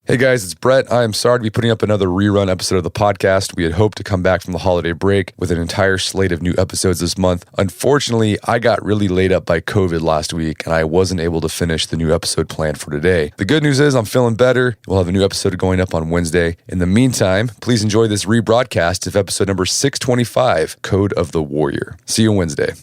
Hey guys, it's Brett. I am sorry to be putting up another rerun episode of the podcast. We had hoped to come back from the holiday break with an entire slate of new episodes this month. Unfortunately, I got really laid up by COVID last week and I wasn't able to finish the new episode planned for today. The good news is I'm feeling better. We'll have a new episode going up on Wednesday. In the meantime, please enjoy this rebroadcast of episode number 625, Code of the Warrior. See you Wednesday.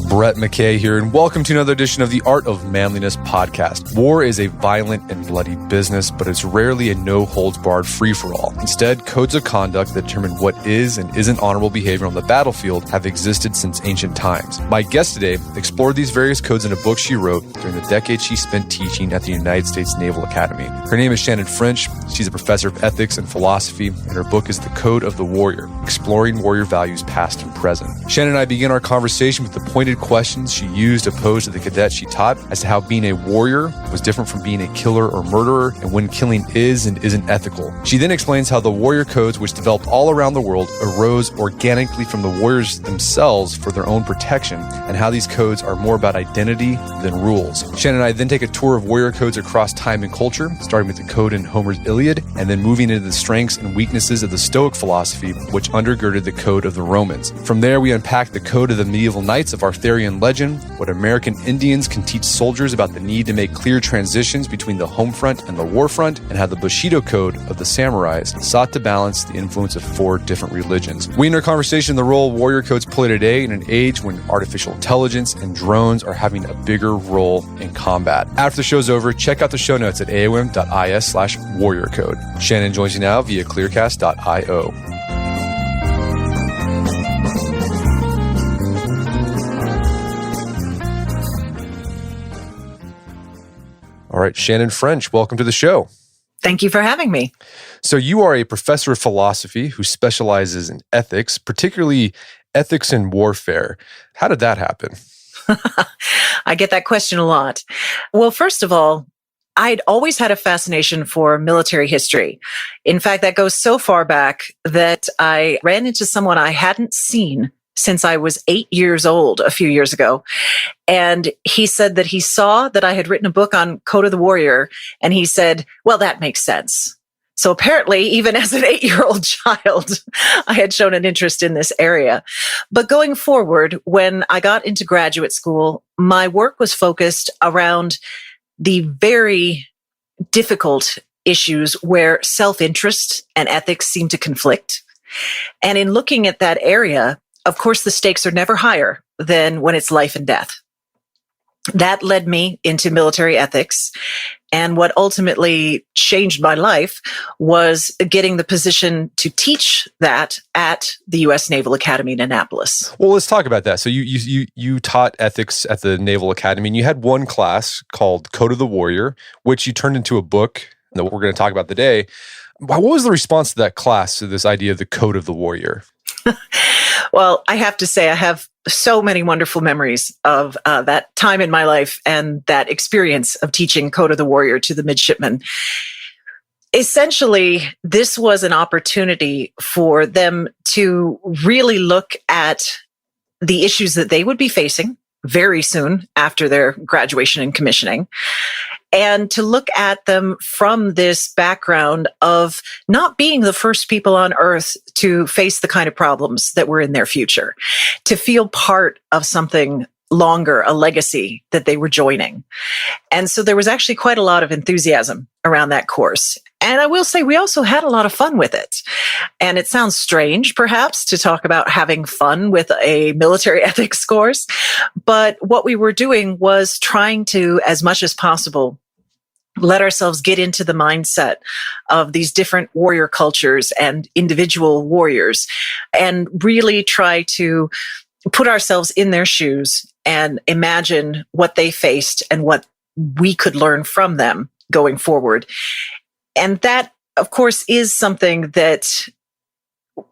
Brett McKay here, and welcome to another edition of the Art of Manliness podcast. War is a violent and bloody business, but it's rarely a no-holds-barred free-for-all. Instead, codes of conduct that determine what is and isn't honorable behavior on the battlefield have existed since ancient times. My guest today explored these various codes in a book she wrote during the decade she spent teaching at the United States Naval Academy. Her name is Shannon. She's a professor of ethics and philosophy, and her book is The Code of the Warrior, Exploring Warrior Values Past and Present. Shannon and I begin our conversation with the pointed questions she used to pose to the cadets she taught as to how being a warrior was different from being a killer or murderer, and when killing is and isn't ethical. She then explains how the warrior codes, which developed all around the world, arose organically from the warriors themselves for their own protection, and how these codes are more about identity than rules. Shannon and I then take a tour of warrior codes across time and culture, starting with the code in Homer's Iliad, and then moving into the strengths and weaknesses of the Stoic philosophy, which undergirded the code of the Romans. From there, we unpack the code of the medieval knights of Arthurian legend, what American Indians can teach soldiers about the need to make clear transitions between the home front and the war front, and how the Bushido code of the samurais sought to balance the influence of 4 different religions. We end our conversation the role warrior codes play today in an age when artificial intelligence and drones are having a bigger role in combat. After the show's over, check out the show notes at aom.is/warriorcode. Shannon joins you now via clearcast.io. All right, Shannon French, welcome to the show. Thank you for having me. So you are a professor of philosophy who specializes in ethics, particularly ethics in warfare. How did that happen? I get that question a lot. Well, first of all, I'd always had a fascination for military history. In fact, that goes so far back that I ran into someone I hadn't seen since I was 8 years old a few years ago. And he said that he saw that I had written a book on Code of the Warrior. And he said, well, that makes sense. So apparently, even as an 8-year-old child, I had shown an interest in this area. But going forward, when I got into graduate school, my work was focused around the very difficult issues where self-interest and ethics seem to conflict. And in looking at that area, of course, the stakes are never higher than when it's life and death. That led me into military ethics. And what ultimately changed my life was getting the position to teach that at the U.S. Naval Academy in Annapolis. Well, let's talk about that. So you taught ethics at the Naval Academy, and you had one class called Code of the Warrior, which you turned into a book that we're going to talk about today. What was the response to that class, to this idea of the Code of the Warrior? Well, I have to say I have so many wonderful memories of that time in my life and that experience of teaching Code of the Warrior to the midshipmen. Essentially, this was an opportunity for them to really look at the issues that they would be facing very soon after their graduation and commissioning, and to look at them from this background of not being the first people on earth to face the kind of problems that were in their future, to feel part of something longer, a legacy that they were joining. And so there was actually quite a lot of enthusiasm around that course. And I will say we also had a lot of fun with it. And it sounds strange, perhaps, to talk about having fun with a military ethics course. But what we were doing was trying to, as much as possible, let ourselves get into the mindset of these different warrior cultures and individual warriors, and really try to put ourselves in their shoes and imagine what they faced and what we could learn from them going forward. And that, of course, is something that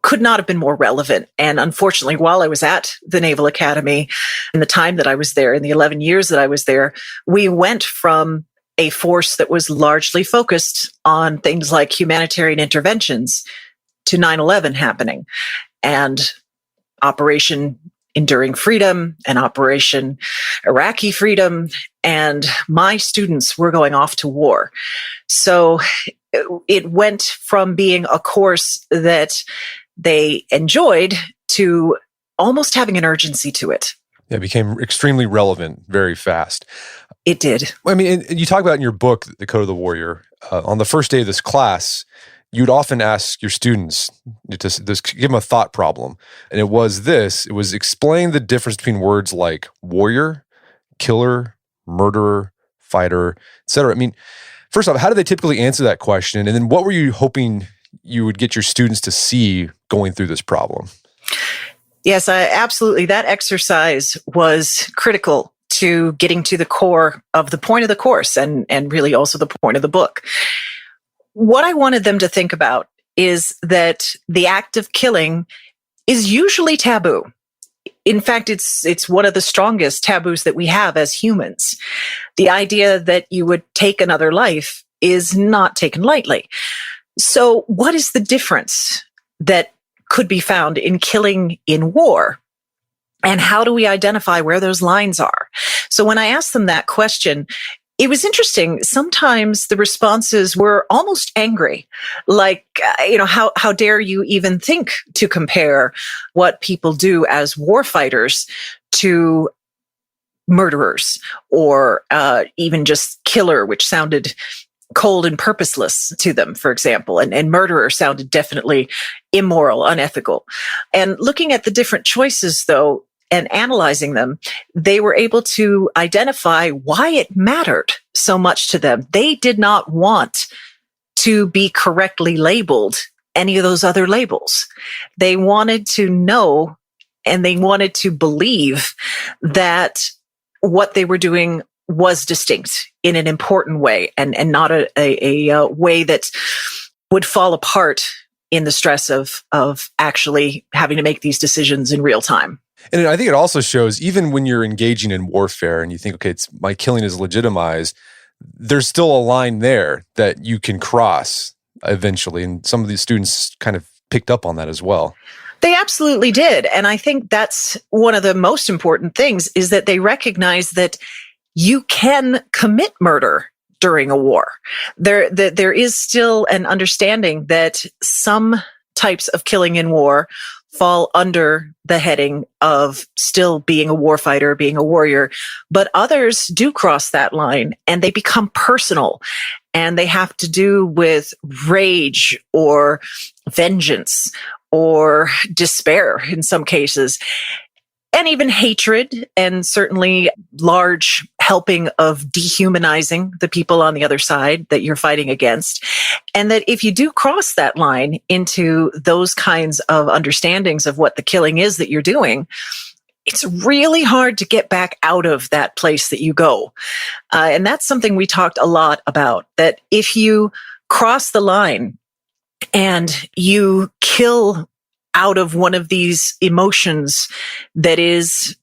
could not have been more relevant. And unfortunately, while I was at the Naval Academy, in the time that I was there, in the 11 years that I was there, we went from a force that was largely focused on things like humanitarian interventions to 9/11 happening and Operation Enduring Freedom and Operation Iraqi Freedom, and my students were going off to war. So it went from being a course that they enjoyed to almost having an urgency to it. It became extremely relevant very fast. It did. I mean, and you talk about in your book, The Code of the Warrior, on the first day of this class, you'd often ask your students to give them a thought problem. And it was explain the difference between words like warrior, killer, murderer, fighter, etc. I mean, first off, how did they typically answer that question? And then what were you hoping you would get your students to see going through this problem? Yes, absolutely. That exercise was critical to getting to the core of the point of the course and really also the point of the book. What I wanted them to think about is that the act of killing is usually taboo. In fact, it's one of the strongest taboos that we have as humans. The idea that you would take another life is not taken lightly. So what is the difference that could be found in killing in war? And how do we identify where those lines are? So when I asked them that question, it was interesting. Sometimes the responses were almost angry, like, how dare you even think to compare what people do as war fighters to murderers, or even just killer, which sounded cold and purposeless to them, for example, and murderer sounded definitely immoral, unethical. And looking at the different choices, though, and analyzing them, they were able to identify why it mattered so much to them. They did not want to be correctly labeled any of those other labels. They wanted to know and they wanted to believe that what they were doing was distinct in an important way and not a way that would fall apart in the stress of actually having to make these decisions in real time. And I think it also shows, even when you're engaging in warfare and you think, okay, my killing is legitimized, there's still a line there that you can cross eventually. And some of these students kind of picked up on that as well. They absolutely did. And I think that's one of the most important things, is that they recognize that you can commit murder during a war. There is still an understanding that some types of killing in war fall under the heading of still being a warfighter, being a warrior, but others do cross that line and they become personal, and they have to do with rage or vengeance or despair in some cases, and even hatred, and certainly large helping of dehumanizing the people on the other side that you're fighting against. And that if you do cross that line into those kinds of understandings of what the killing is that you're doing, it's really hard to get back out of that place that you go. And that's something we talked a lot about, that if you cross the line and you kill out of one of these emotions that is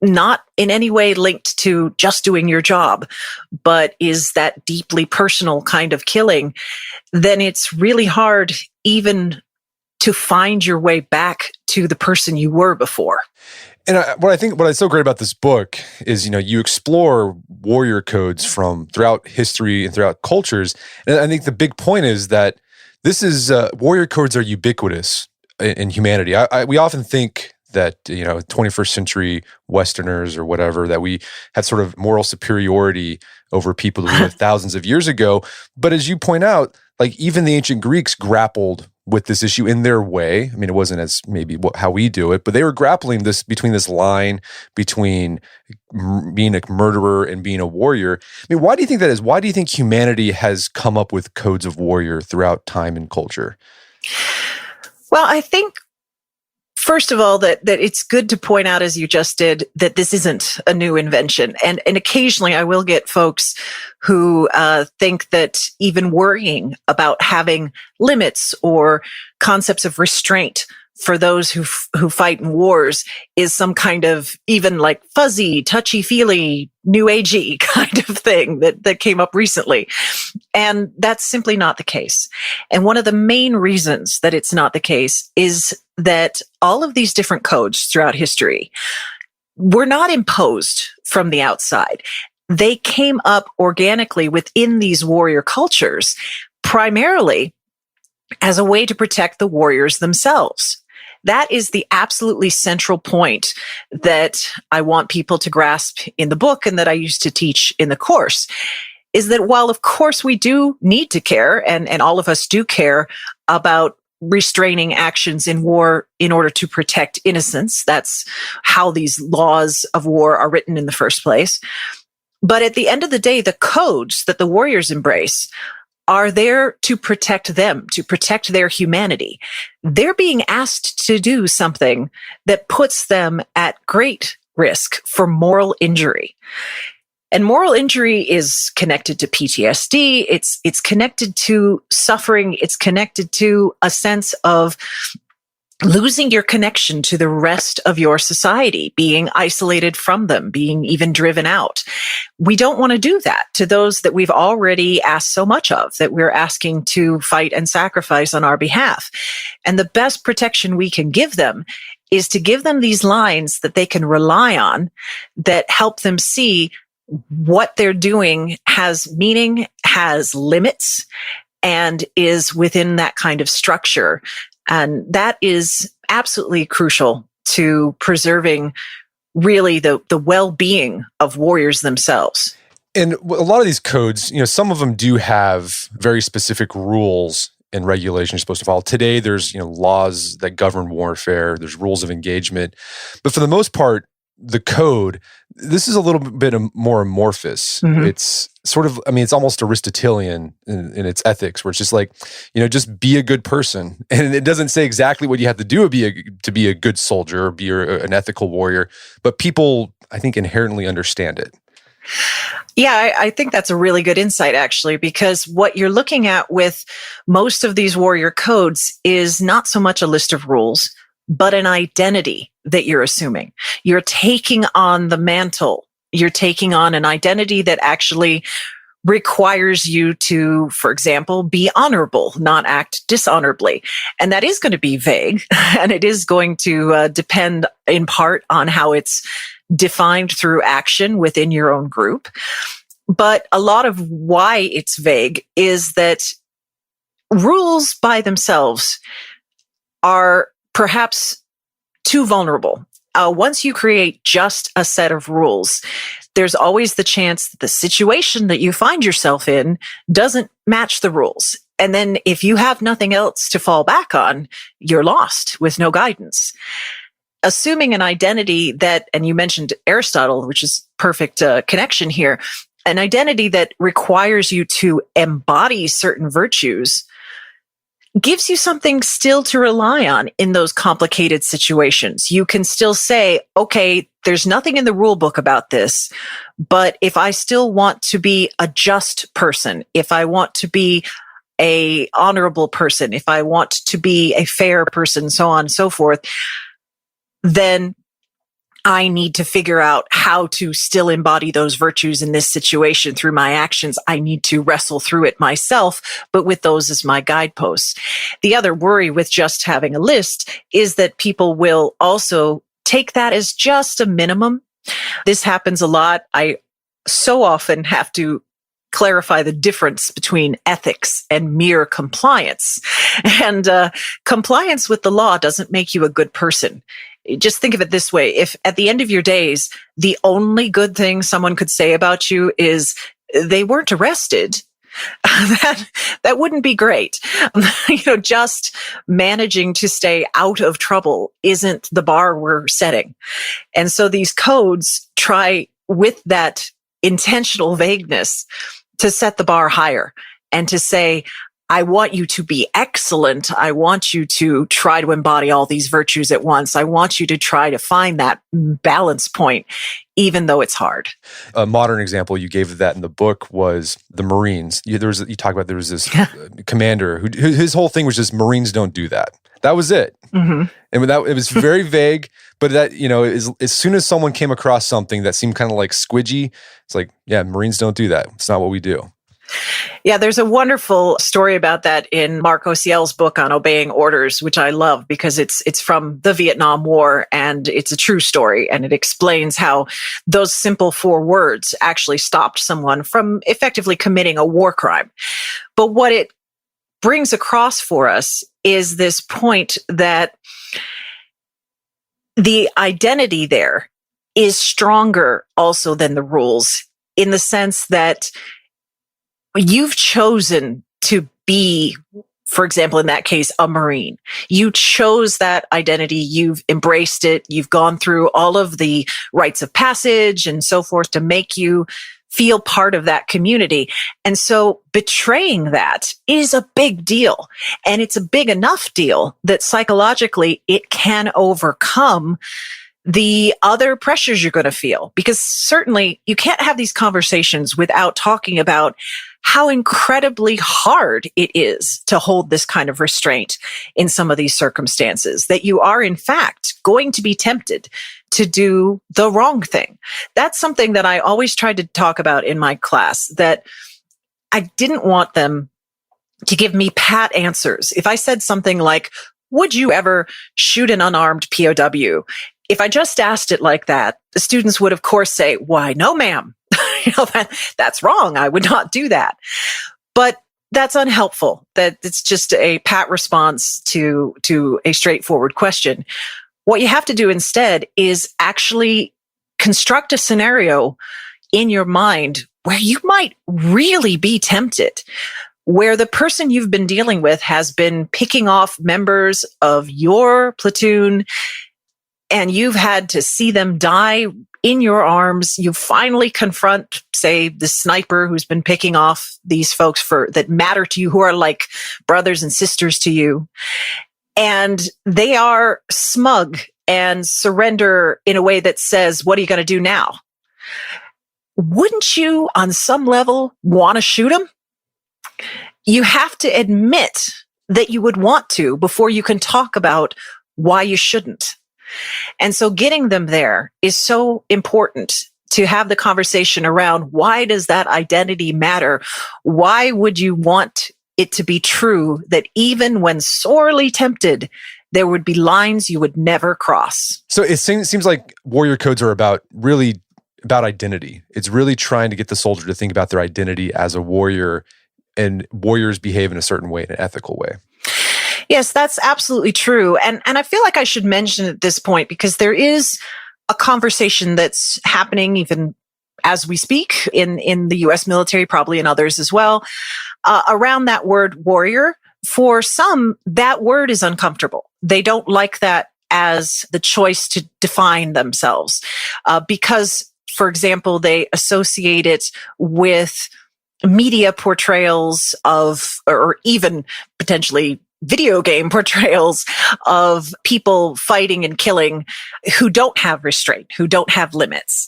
not in any way linked to just doing your job, but is that deeply personal kind of killing, then it's really hard even to find your way back to the person you were before. And what is so great about this book is, you explore warrior codes from throughout history and throughout cultures. And I think the big point is that warrior codes are ubiquitous in humanity. We often think that, 21st century Westerners or whatever, that we had sort of moral superiority over people who lived thousands of years ago. But as you point out, like even the ancient Greeks grappled with this issue in their way. I mean, it wasn't as maybe how we do it, but they were grappling between this line between being a murderer and being a warrior. I mean, why do you think that is? Why do you think humanity has come up with codes of warrior throughout time and culture? Well, I think, first of all, that it's good to point out, as you just did, that this isn't a new invention. And occasionally I will get folks who think that even worrying about having limits or concepts of restraint for those who fight in wars is some kind of even like fuzzy, touchy-feely, new agey kind of thing that came up recently. And that's simply not the case. And one of the main reasons that it's not the case is that all of these different codes throughout history were not imposed from the outside. They came up organically within these warrior cultures, primarily as a way to protect the warriors themselves. That is the absolutely central point that I want people to grasp in the book and that I used to teach in the course, is that while of course we do need to care, and all of us do care about restraining actions in war in order to protect innocents. That's how these laws of war are written in the first place. But at the end of the day, the codes that the warriors embrace are there to protect them, to protect their humanity. They're being asked to do something that puts them at great risk for moral injury. And moral injury is connected to PTSD. It's connected to suffering. It's connected to a sense of losing your connection to the rest of your society, being isolated from them, being even driven out. We don't want to do that to those that we've already asked so much of, that we're asking to fight and sacrifice on our behalf. And the best protection we can give them is to give them these lines that they can rely on, that help them see what they're doing has meaning, has limits, and is within that kind of structure. And that is absolutely crucial to preserving really the well-being of warriors themselves. And a lot of these codes, some of them do have very specific rules and regulations you're supposed to follow. Today, there's, laws that govern warfare. There's rules of engagement. But for the most part, the code, this is a little bit more amorphous. Mm-hmm. It's sort of, it's almost Aristotelian in its ethics, where it's just like, just be a good person. And it doesn't say exactly what you have to do to be a good soldier or be an ethical warrior, but people, I think, inherently understand it. Yeah, I think that's a really good insight, actually, because what you're looking at with most of these warrior codes is not so much a list of rules, but an identity that you're assuming. You're taking on the mantle. You're taking on an identity that actually requires you to, for example, be honorable, not act dishonorably. And that is going to be vague, and it is going to depend in part on how it's defined through action within your own group. But a lot of why it's vague is that rules by themselves are perhaps too vulnerable. Once you create just a set of rules, there's always the chance that the situation that you find yourself in doesn't match the rules. And then if you have nothing else to fall back on, you're lost with no guidance. Assuming an identity that, and you mentioned Aristotle, which is perfect connection here, an identity that requires you to embody certain virtues gives you something still to rely on in those complicated situations. You can still say, okay, there's nothing in the rule book about this, but if I still want to be a just person, if I want to be a honorable person, if I want to be a fair person, so on and so forth, then I need to figure out how to still embody those virtues in this situation through my actions. I need to wrestle through it myself, but with those as my guideposts. The other worry with just having a list is that people will also take that as just a minimum. This happens a lot. I so often have to clarify the difference between ethics and mere compliance. And compliance with the law doesn't make you a good person. Just think of it this way. If at the end of your days, the only good thing someone could say about you is they weren't arrested, that wouldn't be great. Just managing to stay out of trouble isn't the bar we're setting. And so these codes try, with that intentional vagueness, to set the bar higher and to say, I want you to be excellent. I want you to try to embody all these virtues at once. I want you to try to find that balance point, even though it's hard. A modern example you gave of that in the book was the Marines. You talk about there was this commander who his whole thing was just Marines don't do that. That was it. Mm-hmm. And it was very vague, but that, as soon as someone came across something that seemed kind of like squidgy, it's like, yeah, Marines don't do that. It's not what we do. Yeah, there's a wonderful story about that in Mark Osiel's book on obeying orders, which I love because it's from the Vietnam War and it's a true story. And it explains how those simple 4 words actually stopped someone from effectively committing a war crime. But what it brings across for us is this point that the identity there is stronger also than the rules, in the sense that you've chosen to be, for example, in that case, a Marine. You chose that identity. You've embraced it. You've gone through all of the rites of passage and so forth to make you feel part of that community. And so betraying that is a big deal. And it's a big enough deal that psychologically it can overcome the other pressures you're going to feel. Because certainly you can't have these conversations without talking about how incredibly hard it is to hold this kind of restraint in some of these circumstances, that you are in fact going to be tempted to do the wrong thing. That's something that I always tried to talk about in my class, that I didn't want them to give me pat answers. If I said something like, would you ever shoot an unarmed POW? If I just asked it like that, the students would of course say, why, no, ma'am. That's wrong. I would not do that. But that's unhelpful. That it's just a pat response to a straightforward question. What you have to do instead is actually construct a scenario in your mind where you might really be tempted, where the person you've been dealing with has been picking off members of your platoon and you've had to see them die in your arms. You finally confront, say, the sniper who's been picking off these folks that matter to you, who are like brothers and sisters to you. And they are smug and surrender in a way that says, what are you going to do now? Wouldn't you, on some level, want to shoot them? You have to admit that you would want to before you can talk about why you shouldn't. And so getting them there is so important, to have the conversation around, why does that identity matter? Why would you want it to be true that even when sorely tempted, there would be lines you would never cross? So it seems like warrior codes are about identity. It's really trying to get the soldier to think about their identity as a warrior, and warriors behave in a certain way, in an ethical way. Yes, that's absolutely true. And I feel like I should mention at this point, because there is a conversation that's happening even as we speak in the U.S. military, probably in others as well, around that word warrior. For some, that word is uncomfortable. They don't like that as the choice to define themselves because, for example, they associate it with media portrayals of, or even potentially video game portrayals of people fighting and killing who don't have restraint, who don't have limits.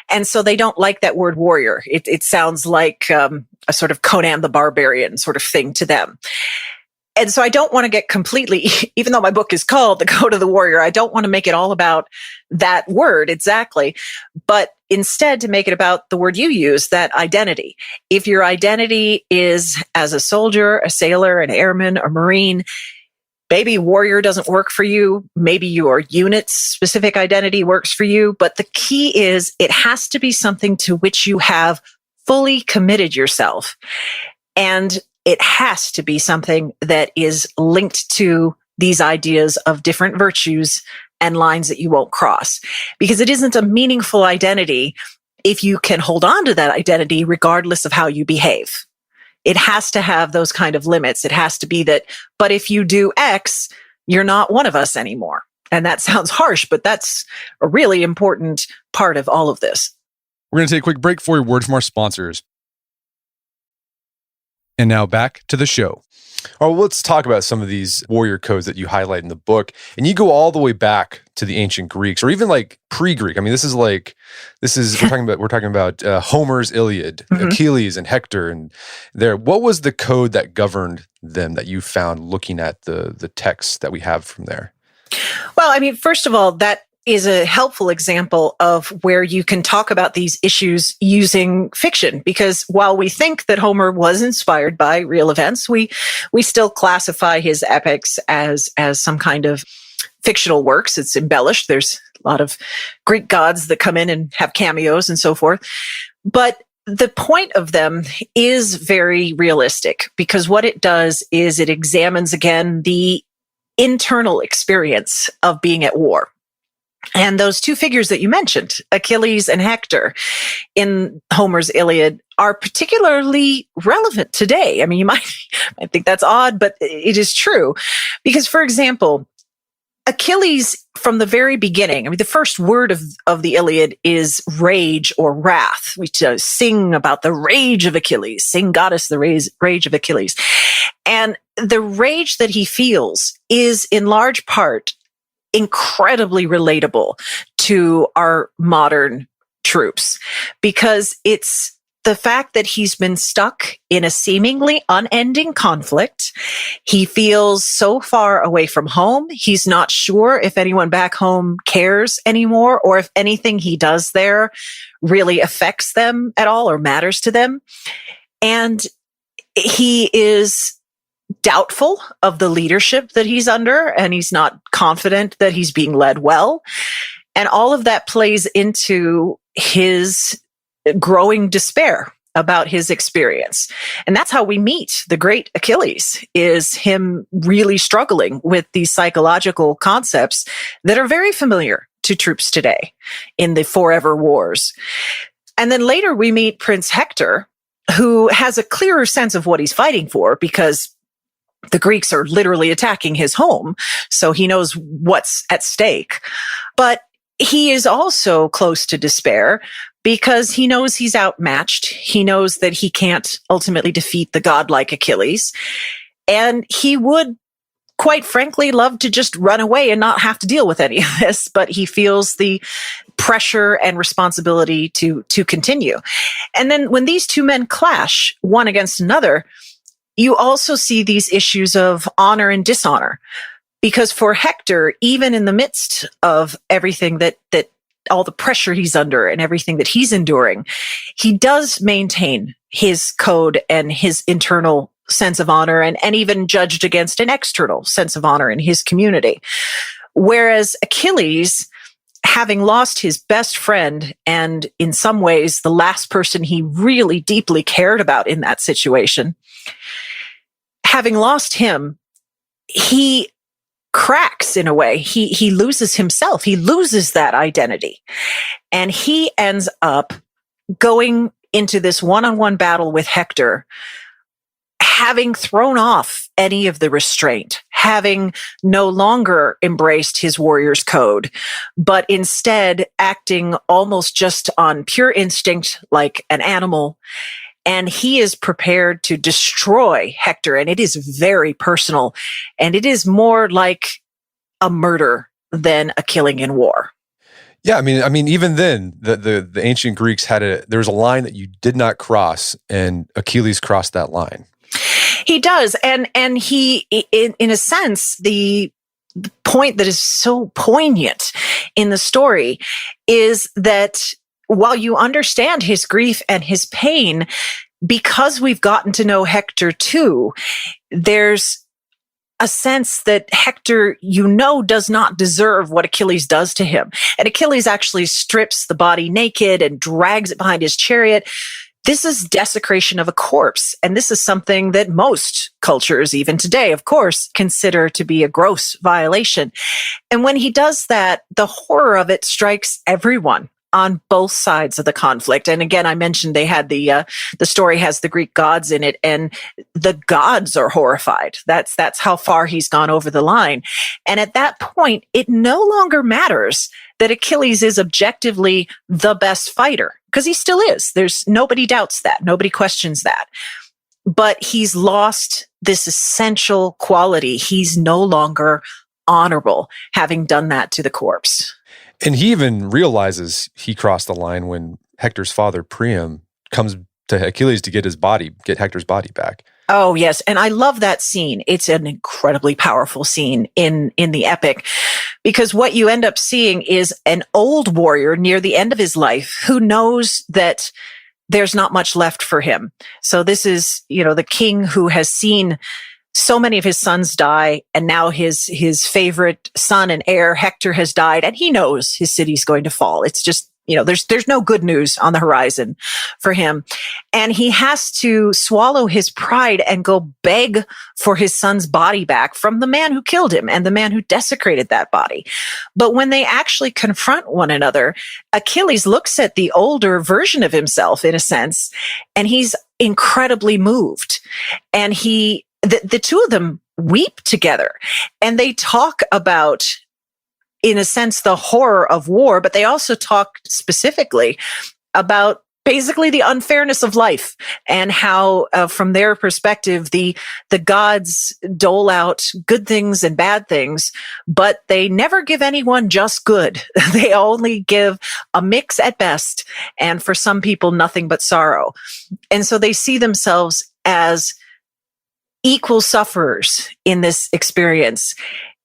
And so they don't like that word warrior. It sounds like a sort of Conan the Barbarian sort of thing to them. And so I don't want to get completely, even though my book is called The Code of the Warrior, I don't want to make it all about that word exactly, but instead to make it about the word you use, that identity. If your identity is as a soldier, a sailor, an airman, a Marine, maybe warrior doesn't work for you. Maybe your unit's specific identity works for you. But the key is it has to be something to which you have fully committed yourself. And it has to be something that is linked to these ideas of different virtues and lines that you won't cross. Because it isn't a meaningful identity if you can hold on to that identity regardless of how you behave. It has to have those kind of limits. It has to be that, but if you do X, you're not one of us anymore. And that sounds harsh, but that's a really important part of all of this. We're going to take a quick break for a word from our sponsors. And now back to the show. All right, well, let's talk about some of these warrior codes that you highlight in the book. And you go all the way back to the ancient Greeks, or even like pre-Greek. I mean, we're talking about Homer's Iliad, Achilles and Hector, and there. What was the code that governed them that you found looking at the texts that we have from there? Well, I mean, first of all, that is a helpful example of where you can talk about these issues using fiction, because while we think that Homer was inspired by real events, we still classify his epics as some kind of fictional works. It's embellished. There's a lot of Greek gods that come in and have cameos and so forth. But the point of them is very realistic, because what it does is it examines again the internal experience of being at war. And those two figures that you mentioned, Achilles and Hector, in Homer's Iliad, are particularly relevant today. I mean, you might think that's odd, but it is true. Because, for example, Achilles, from the very beginning, I mean, the first word of the Iliad is rage or wrath. We sing about the rage of Achilles, sing goddess the rage of Achilles. And the rage that he feels is in large part incredibly relatable to our modern troops, because it's the fact that he's been stuck in a seemingly unending conflict. He feels so far away from home. He's not sure if anyone back home cares anymore, or if anything he does there really affects them at all or matters to them. And he is doubtful of the leadership that he's under, and he's not confident that he's being led well. And all of that plays into his growing despair about his experience. And that's how we meet the great Achilles, is him really struggling with these psychological concepts that are very familiar to troops today in the forever wars. And then later we meet Prince Hector, who has a clearer sense of what he's fighting for, because the Greeks are literally attacking his home, so he knows what's at stake. But he is also close to despair, because he knows he's outmatched. He knows that he can't ultimately defeat the godlike Achilles. And he would, quite frankly, love to just run away and not have to deal with any of this, but he feels the pressure and responsibility to continue. And then when these two men clash one against another, you also see these issues of honor and dishonor, because for Hector, even in the midst of everything that all the pressure he's under and everything that he's enduring, he does maintain his code and his internal sense of honor, and even judged against an external sense of honor in his community. Whereas Achilles, having lost his best friend, and in some ways the last person he really deeply cared about in that situation, having lost him, he cracks in a way. He loses himself. He loses that identity. And he ends up going into this one-on-one battle with Hector, having thrown off any of the restraint, having no longer embraced his warrior's code, but instead acting almost just on pure instinct like an animal. And he is prepared to destroy Hector, and it is very personal, and it is more like a murder than a killing in war. Yeah, I mean, even then, the ancient Greeks there was a line that you did not cross, and Achilles crossed that line. He does, and he, in a sense, the point that is so poignant in the story is that while you understand his grief and his pain, because we've gotten to know Hector too, there's a sense that Hector, does not deserve what Achilles does to him. And Achilles actually strips the body naked and drags it behind his chariot. This is desecration of a corpse. And this is something that most cultures, even today, of course, consider to be a gross violation. And when he does that, the horror of it strikes everyone on both sides of the conflict. And again, I mentioned they had the story has the Greek gods in it, and the gods are horrified. That's how far he's gone over the line. And at that point, it no longer matters that Achilles is objectively the best fighter, because he still is. Nobody doubts that. Nobody questions that. but he's lost this essential quality. He's no longer honorable, having done that to the corpse. And he even realizes he crossed the line when Hector's father, Priam, comes to Achilles to get Hector's body back. Oh, yes. And I love that scene. It's an incredibly powerful scene in the epic, because what you end up seeing is an old warrior near the end of his life who knows that there's not much left for him. So this is, the king who has seen so many of his sons die, and now his favorite son and heir, Hector, has died, and he knows his city's going to fall. It's just, there's no good news on the horizon for him. And he has to swallow his pride and go beg for his son's body back from the man who killed him and the man who desecrated that body. But when they actually confront one another, Achilles looks at the older version of himself, in a sense, and he's incredibly moved. And the two of them weep together, and they talk about, in a sense, the horror of war, but they also talk specifically about basically the unfairness of life, and how, from their perspective, the gods dole out good things and bad things, but they never give anyone just good. They only give a mix at best, and for some people, nothing but sorrow. And so they see themselves as equal sufferers in this experience.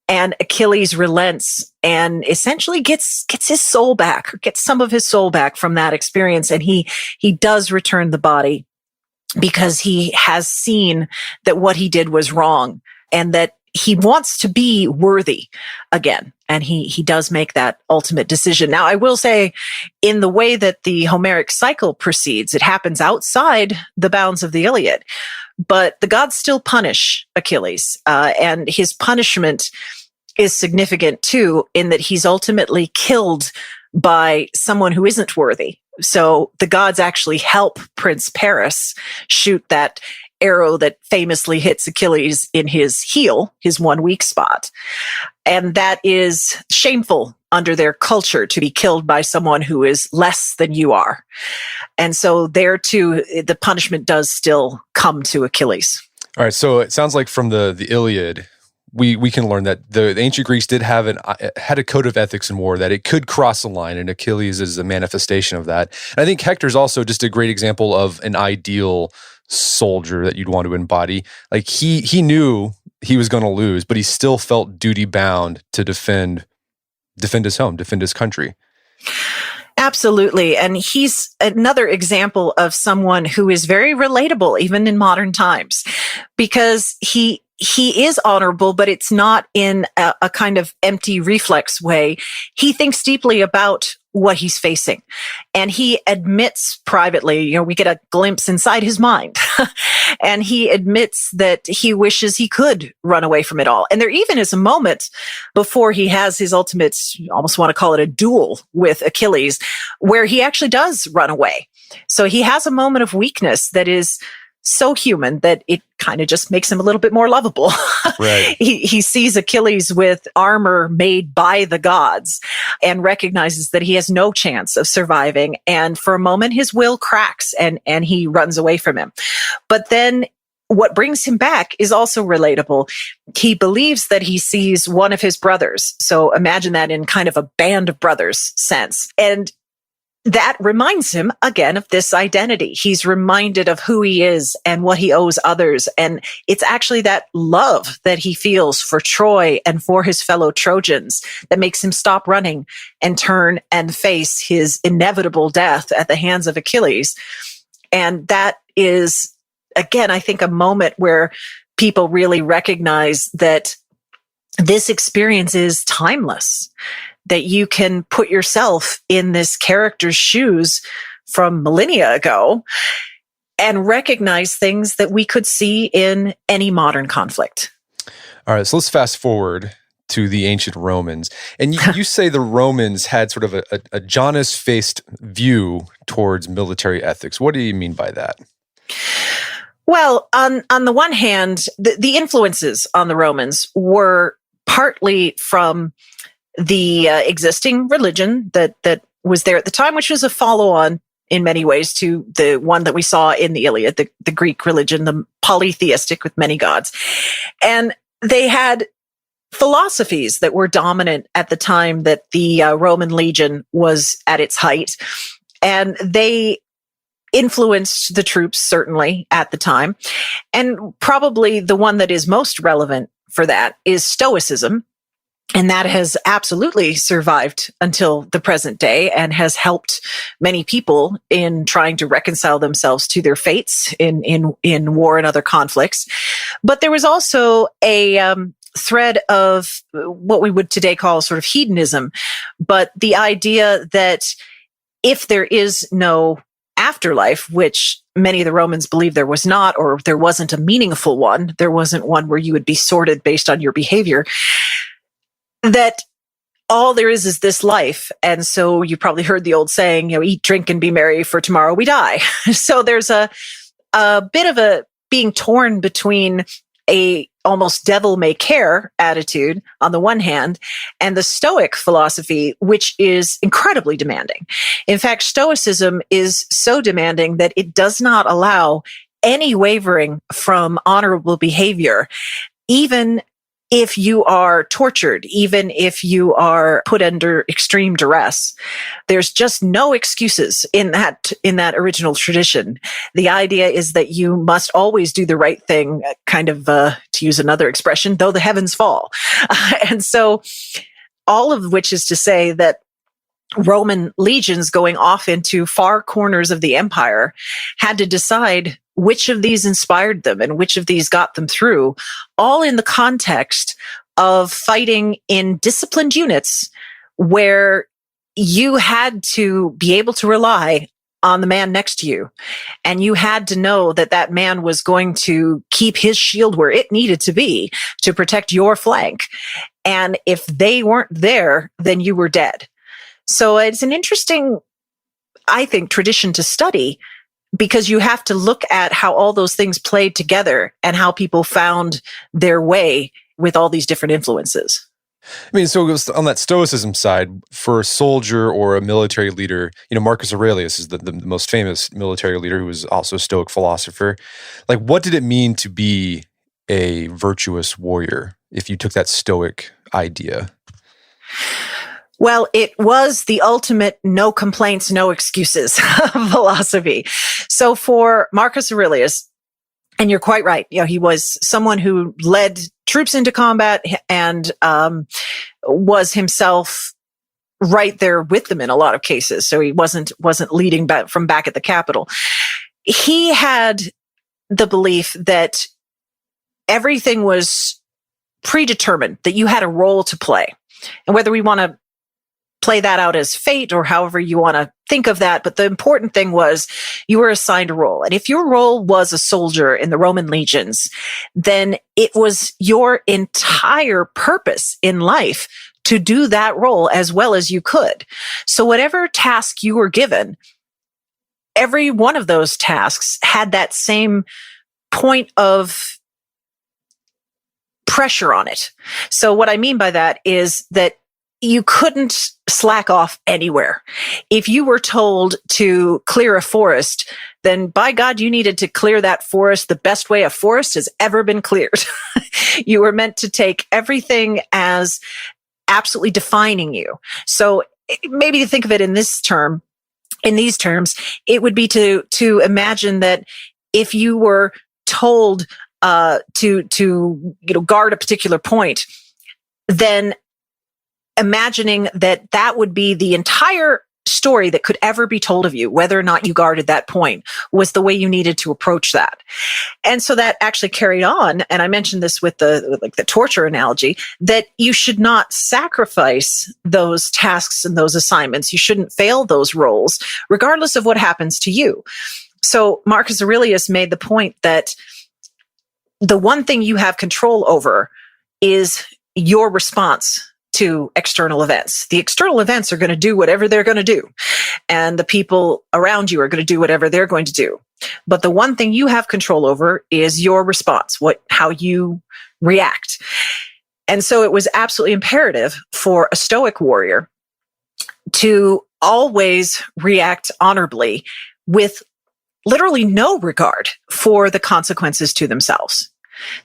And Achilles relents and essentially gets his soul back, or gets some of his soul back from that experience. And he does return the body, because he has seen that what he did was wrong, and that he wants to be worthy again. And he does make that ultimate decision. Now, I will say, in the way that the Homeric cycle proceeds, it happens outside the bounds of the Iliad, but the gods still punish Achilles, and his punishment is significant too, in that he's ultimately killed by someone who isn't worthy. So the gods actually help Prince Paris shoot that arrow that famously hits Achilles in his heel, his one weak spot. And that is shameful under their culture, to be killed by someone who is less than you are. And so there too, the punishment does still come to Achilles. All right. So it sounds like from the Iliad, we can learn that the ancient Greeks did had a code of ethics in war, that it could cross a line, and Achilles is a manifestation of that. And I think Hector's also just a great example of an ideal soldier that you'd want to embody. Like he knew he was going to lose, but he still felt duty bound to defend his home, defend his country. Absolutely. And he's another example of someone who is very relatable, even in modern times, because he is honorable, but it's not in a kind of empty reflex way. He thinks deeply about what he's facing, and he admits privately, we get a glimpse inside his mind, and he admits that he wishes he could run away from it all. And there even is a moment before he has his ultimate, you almost want to call it a duel with Achilles, where he actually does run away. So he has a moment of weakness that is so human that it kind of just makes him a little bit more lovable. Right. He sees Achilles with armor made by the gods and recognizes that he has no chance of surviving. And for a moment, his will cracks and he runs away from him. But then what brings him back is also relatable. He believes that he sees one of his brothers. So imagine that in kind of a band of brothers sense. And that reminds him again of this identity. He's reminded of who he is and what he owes others. And it's actually that love that he feels for Troy and for his fellow Trojans that makes him stop running and turn and face his inevitable death at the hands of Achilles. And that is, again, I think a moment where people really recognize that this experience is timeless, that you can put yourself in this character's shoes from millennia ago and recognize things that we could see in any modern conflict. All right, so let's fast forward to the ancient Romans. And you say the Romans had sort of a Janus-faced view towards military ethics. What do you mean by that? Well, on the one hand, the influences on the Romans were partly from the existing religion that was there at the time, which was a follow-on in many ways to the one that we saw in the Iliad, the Greek religion, the polytheistic with many gods. And they had philosophies that were dominant at the time that the Roman legion was at its height. And they influenced the troops, certainly, at the time. And probably the one that is most relevant for that is Stoicism. And that has absolutely survived until the present day and has helped many people in trying to reconcile themselves to their fates in war and other conflicts. But there was also a thread of what we would today call sort of hedonism, but the idea that if there is no afterlife, which many of the Romans believed there was not, or there wasn't a meaningful one, there wasn't one where you would be sorted based on your behavior, that all there is this life. And so you probably heard the old saying, eat, drink, and be merry, for tomorrow we die. So there's a bit of a being torn between a almost devil may care attitude on the one hand, and the Stoic philosophy, which is incredibly demanding. In fact, Stoicism is so demanding that it does not allow any wavering from honorable behavior, even if you are tortured, even if you are put under extreme duress. There's just no excuses in that original tradition. The idea is that you must always do the right thing, kind of, to use another expression, though the heavens fall. And so all of which is to say that Roman legions going off into far corners of the empire had to decide which of these inspired them and which of these got them through, all in the context of fighting in disciplined units where you had to be able to rely on the man next to you. And you had to know that that man was going to keep his shield where it needed to be to protect your flank. And if they weren't there, then you were dead. So it's an interesting, I think, tradition to study, because you have to look at how all those things played together and how people found their way with all these different influences. I mean, so on that Stoicism side, for a soldier or a military leader, Marcus Aurelius is the most famous military leader who was also a Stoic philosopher. Like, what did it mean to be a virtuous warrior if you took that Stoic idea? Well, it was the ultimate no complaints, no excuses philosophy. So for Marcus Aurelius, and you're quite right, he was someone who led troops into combat and was himself right there with them in a lot of cases. So he wasn't leading back from back at the Capitol. He had the belief that everything was predetermined, that you had a role to play. And whether we want to play that out as fate or however you want to think of that. But the important thing was you were assigned a role. And if your role was a soldier in the Roman legions, then it was your entire purpose in life to do that role as well as you could. So whatever task you were given, every one of those tasks had that same point of pressure on it. So what I mean by that is that you couldn't slack off anywhere. If you were told to clear a forest, then by God, you needed to clear that forest the best way a forest has ever been cleared. You were meant to take everything as absolutely defining you. So maybe to think of it in these terms, it would be to imagine that if you were told to guard a particular point, then imagining that would be the entire story that could ever be told of you, whether or not you guarded that point, was the way you needed to approach that. And so that actually carried on. And I mentioned this with the torture analogy, that you should not sacrifice those tasks and those assignments. You shouldn't fail those roles, regardless of what happens to you. So Marcus Aurelius made the point that the one thing you have control over is your response to external events. The external events are going to do whatever they're going to do, and the people around you are going to do whatever they're going to do. But the one thing you have control over is your response, how you react. And so it was absolutely imperative for a Stoic warrior to always react honorably with literally no regard for the consequences to themselves.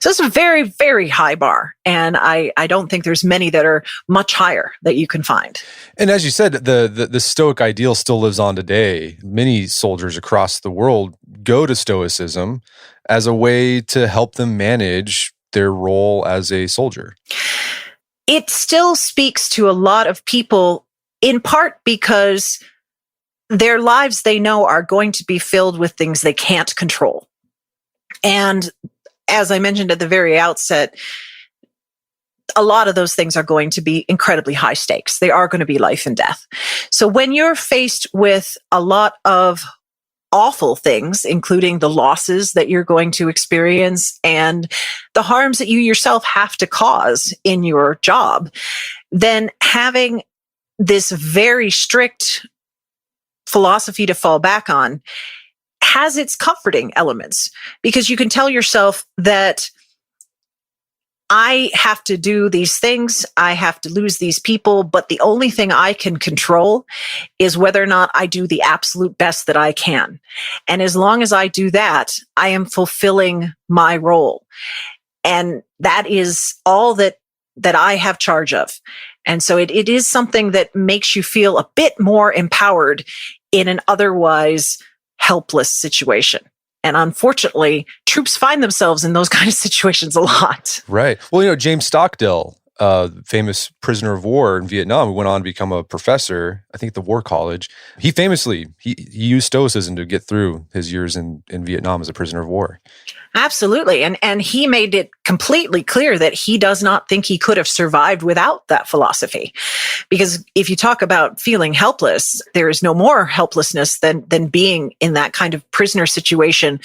So it's a very, very high bar. And I don't think there's many that are much higher that you can find. And as you said, the Stoic ideal still lives on today. Many soldiers across the world go to Stoicism as a way to help them manage their role as a soldier. It still speaks to a lot of people, in part because their lives, they know, are going to be filled with things they can't control. And as I mentioned at the very outset, a lot of those things are going to be incredibly high stakes. They are going to be life and death. So when you're faced with a lot of awful things, including the losses that you're going to experience and the harms that you yourself have to cause in your job, then having this very strict philosophy to fall back on has its comforting elements, because you can tell yourself that I have to do these things, I have to lose these people, but the only thing I can control is whether or not I do the absolute best that I can. And as long as I do that, I am fulfilling my role. And that is all that I have charge of. And so it is something that makes you feel a bit more empowered in an otherwise helpless situation. And unfortunately, troops find themselves in those kind of situations a lot. Right. Well, James Stockdale, famous prisoner of war in Vietnam, who went on to become a professor, I think at the War College. He famously, he used Stoicism to get through his years in Vietnam as a prisoner of war. Absolutely. And he made it completely clear that he does not think he could have survived without that philosophy. Because if you talk about feeling helpless, there is no more helplessness than being in that kind of prisoner situation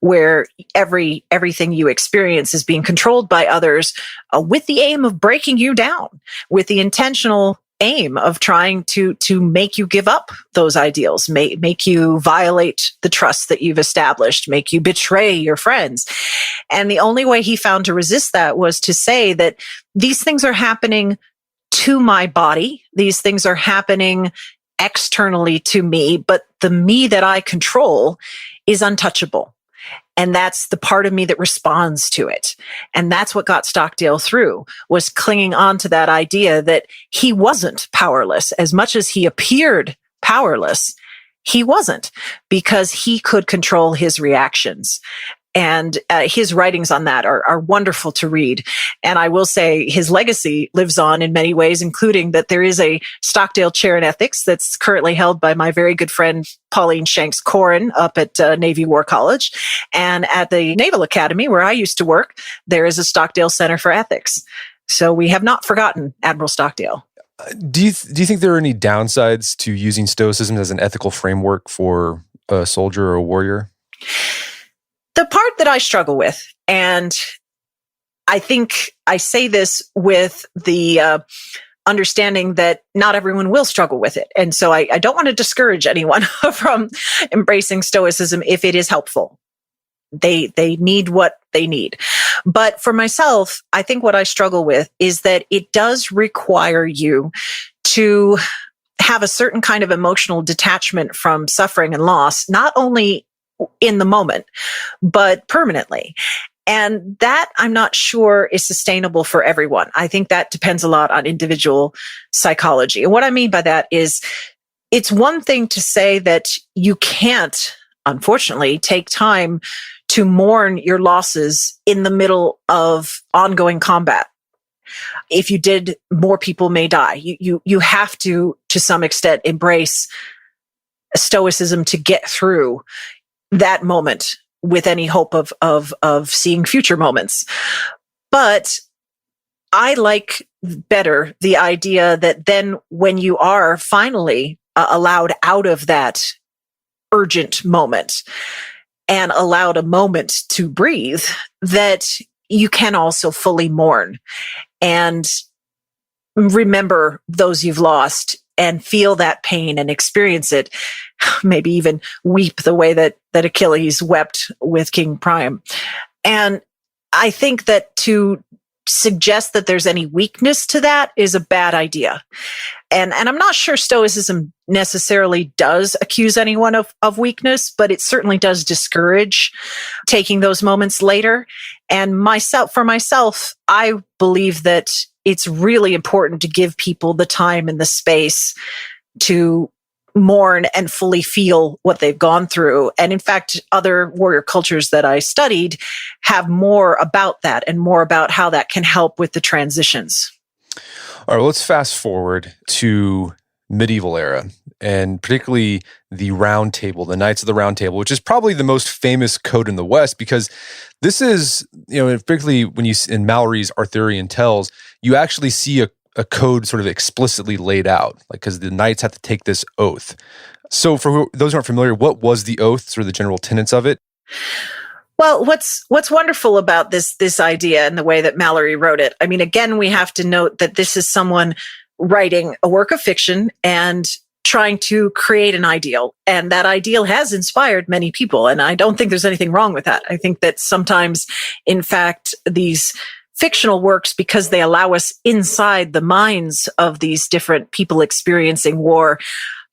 where everything you experience is being controlled by others with the aim of breaking you down, with the intentional aim of trying to make you give up those ideals, make you violate the trust that you've established, make you betray your friends. And the only way he found to resist that was to say that these things are happening to my body. These things are happening externally to me, but the me that I control is untouchable. And that's the part of me that responds to it. And that's what got Stockdale through, was clinging on to that idea that he wasn't powerless. As much as he appeared powerless, he wasn't, because he could control his reactions. And his writings on that are wonderful to read. And I will say his legacy lives on in many ways, including that there is a Stockdale Chair in Ethics that's currently held by my very good friend, Pauline Shanks-Corin, up at Navy War College. And at the Naval Academy, where I used to work, there is a Stockdale Center for Ethics. So we have not forgotten Admiral Stockdale. Do you think there are any downsides to using Stoicism as an ethical framework for a soldier or a warrior? The part that I struggle with, and I think I say this with the understanding that not everyone will struggle with it. And so I don't want to discourage anyone from embracing Stoicism if it is helpful. They need what they need. But for myself, I think what I struggle with is that it does require you to have a certain kind of emotional detachment from suffering and loss, not only in the moment, but permanently. And that I'm not sure is sustainable for everyone. I think that depends a lot on individual psychology. And what I mean by that is, it's one thing to say that you can't, unfortunately, take time to mourn your losses in the middle of ongoing combat. If you did, more people may die. You have to some extent, embrace stoicism to get through that moment with any hope of seeing future moments. But I like better the idea that then when you are finally allowed out of that urgent moment and allowed a moment to breathe, that you can also fully mourn and remember those you've lost and feel that pain and experience it, maybe even weep the way that Achilles wept with King Priam. And I think that to suggest that there's any weakness to that is a bad idea. And I'm not sure Stoicism necessarily does accuse anyone of weakness, but it certainly does discourage taking those moments later. And for myself, I believe that it's really important to give people the time and the space to mourn and fully feel what they've gone through. And in fact, other warrior cultures that I studied have more about that and more about how that can help with the transitions. All right, well, let's fast forward to medieval era, and particularly the Round Table, the Knights of the Round Table, which is probably the most famous code in the West, because this is, particularly when in Mallory's Arthurian Tales, you actually see a code sort of explicitly laid out, like, because the knights have to take this oath. So for those who aren't familiar, what was the oath, sort of the general tenets of it? Well, what's wonderful about this idea and the way that Mallory wrote it, I mean, again, we have to note that this is someone writing a work of fiction and trying to create an ideal. And that ideal has inspired many people. And I don't think there's anything wrong with that. I think that sometimes, in fact, these fictional works, because they allow us inside the minds of these different people experiencing war,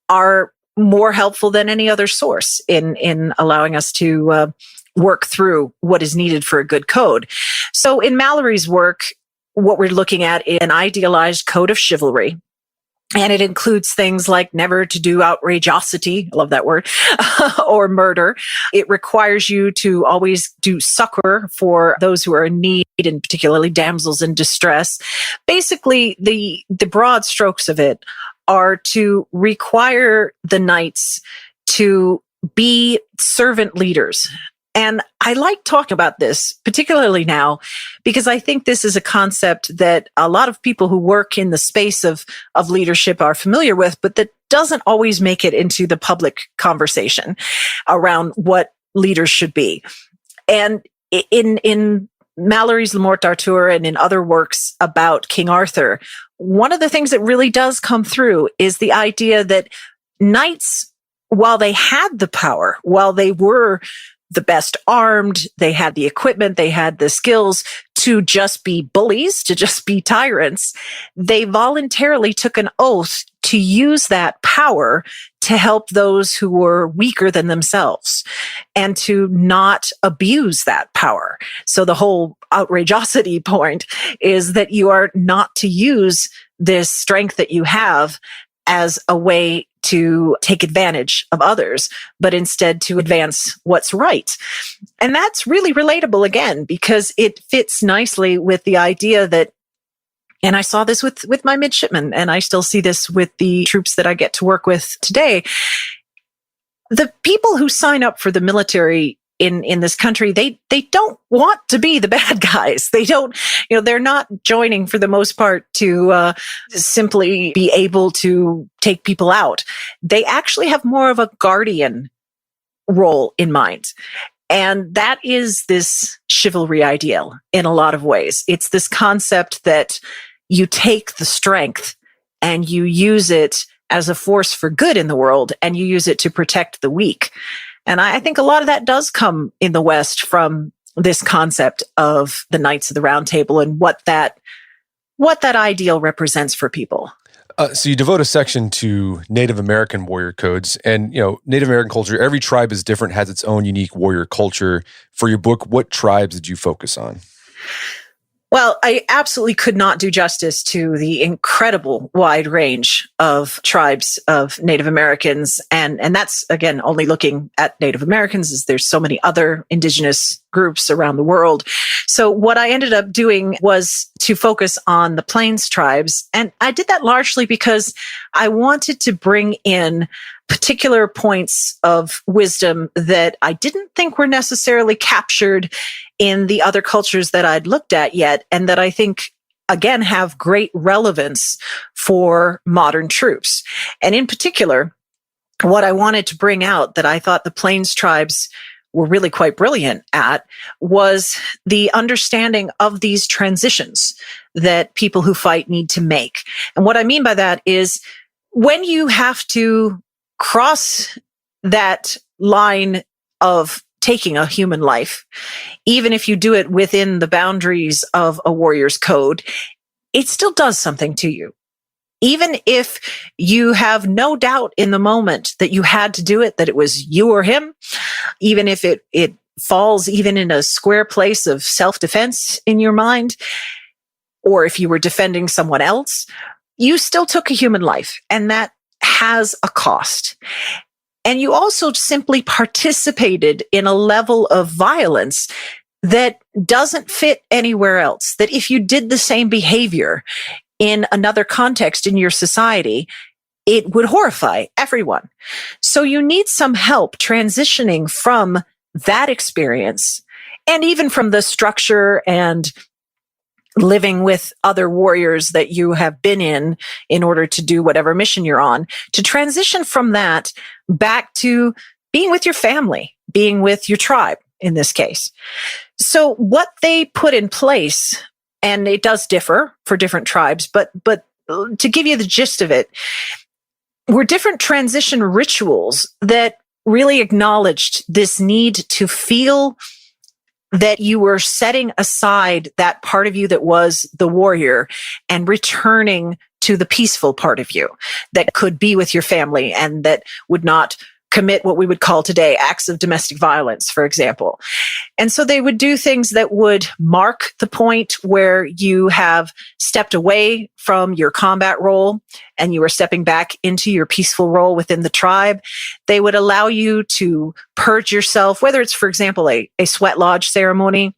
are more helpful than any other source in allowing us to work through what is needed for a good code. So in Mallory's work, what we're looking at is an idealized code of chivalry. And it includes things like never to do outrageosity, I love that word, or murder. It requires you to always do succor for those who are in need, and particularly damsels in distress. Basically, the broad strokes of it are to require the knights to be servant leaders. And I like talking about this, particularly now, because I think this is a concept that a lot of people who work in the space of leadership are familiar with, but that doesn't always make it into the public conversation around what leaders should be. And in Mallory's Le Morte d'Arthur and in other works about King Arthur, one of the things that really does come through is the idea that knights, while they had the power, while they were the best armed, they had the equipment, they had the skills to just be bullies, to just be tyrants, they voluntarily took an oath to use that power to help those who were weaker than themselves and to not abuse that power. So the whole outrageosity point is that you are not to use this strength that you have as a way to take advantage of others, but instead to advance what's right. And that's really relatable again, because it fits nicely with the idea that, and I saw this with my midshipmen, and I still see this with the troops that I get to work with today. The people who sign up for the military in this country, they don't want to be the bad guys. They don't, they're not joining for the most part to simply be able to take people out. They actually have more of a guardian role in mind. And that is this chivalry ideal in a lot of ways. It's this concept that you take the strength and you use it as a force for good in the world, and you use it to protect the weak. And I think a lot of that does come in the West from this concept of the Knights of the Round Table and what that ideal represents for people. So you devote a section to Native American warrior codes, and Native American culture, every tribe is different, has its own unique warrior culture. For your book, what tribes did you focus on? Well, I absolutely could not do justice to the incredible wide range of tribes of Native Americans. And that's, again, only looking at Native Americans, as there's so many other indigenous groups around the world. So what I ended up doing was to focus on the Plains tribes. And I did that largely because I wanted to bring in particular points of wisdom that I didn't think were necessarily captured in the other cultures that I'd looked at yet, and that I think, again, have great relevance for modern troops. And in particular, what I wanted to bring out that I thought the Plains tribes were really quite brilliant at was the understanding of these transitions that people who fight need to make. And what I mean by that is when you have to cross that line of taking a human life, even if you do it within the boundaries of a warrior's code, it still does something to you. Even if you have no doubt in the moment that you had to do it, that it was you or him, even if it falls even in a square place of self-defense in your mind, or if you were defending someone else, you still took a human life, and that has a cost. And you also simply participated in a level of violence that doesn't fit anywhere else. That if you did the same behavior in another context in your society, it would horrify everyone. So you need some help transitioning from that experience, and even from the structure and living with other warriors that you have been in order to do whatever mission you're on, to transition from that back to being with your family, being with your tribe in this case. So what they put in place, and it does differ for different tribes, but to give you the gist of it, were different transition rituals that really acknowledged this need to feel that you were setting aside that part of you that was the warrior and returning to the peaceful part of you that could be with your family and that would not commit what we would call today acts of domestic violence, for example. And so they would do things that would mark the point where you have stepped away from your combat role and you are stepping back into your peaceful role within the tribe. They would allow you to purge yourself, whether it's, for example, a sweat lodge ceremony,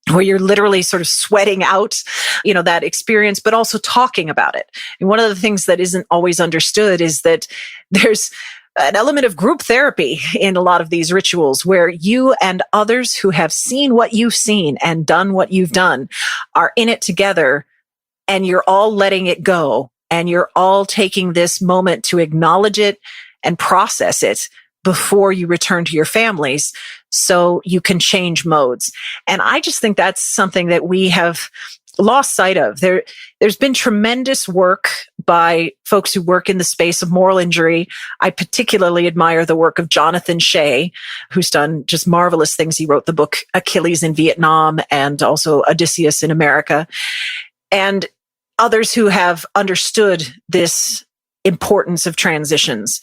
where you're literally sort of sweating out, that experience, but also talking about it. And one of the things that isn't always understood is that there's an element of group therapy in a lot of these rituals, where you and others who have seen what you've seen and done what you've done are in it together, and you're all letting it go, and you're all taking this moment to acknowledge it and process it before you return to your families so you can change modes. And I just think that's something that we have lost sight of. There's been tremendous work by folks who work in the space of moral injury. I particularly admire the work of Jonathan Shea, who's done just marvelous things. He wrote the book Achilles in Vietnam and also Odysseus in America, and others who have understood this importance of transitions.